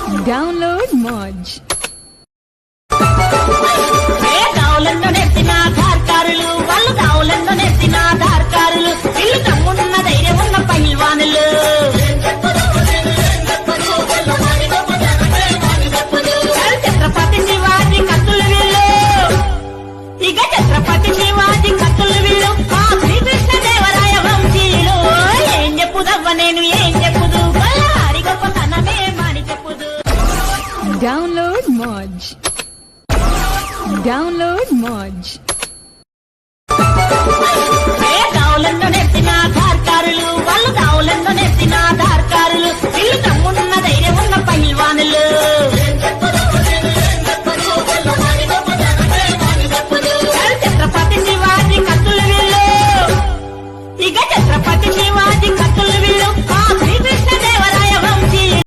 Download Moj. దావులెన్నో నెత్తిన ధార్కారులు వాళ్ళు దావులెన్నో నెత్తిన ధార్కారులు వీళ్ళు తమ్మున్న ధైర్యం ఉన్న పహిల్వానులు ఛత్రపతి శివాజీ కత్తులు వీళ్ళు ఇక ఛత్రపతి శివాజీ కత్తులు వీళ్ళు ఆ శ్రీకృష్ణదేవరాయ వంశీయులు ఏం చెప్పుదవ్వ నేను ఏం చెప్పుదు బల్లారి గొప్పతనమే మాని చెప్పుదు. Download Moj. Download Moj. దావులెన్నో నెత్తిన ధార్కారులు వాళ్ళు దావులెన్నో నెత్తిన ధార్కారులు వీళ్ళు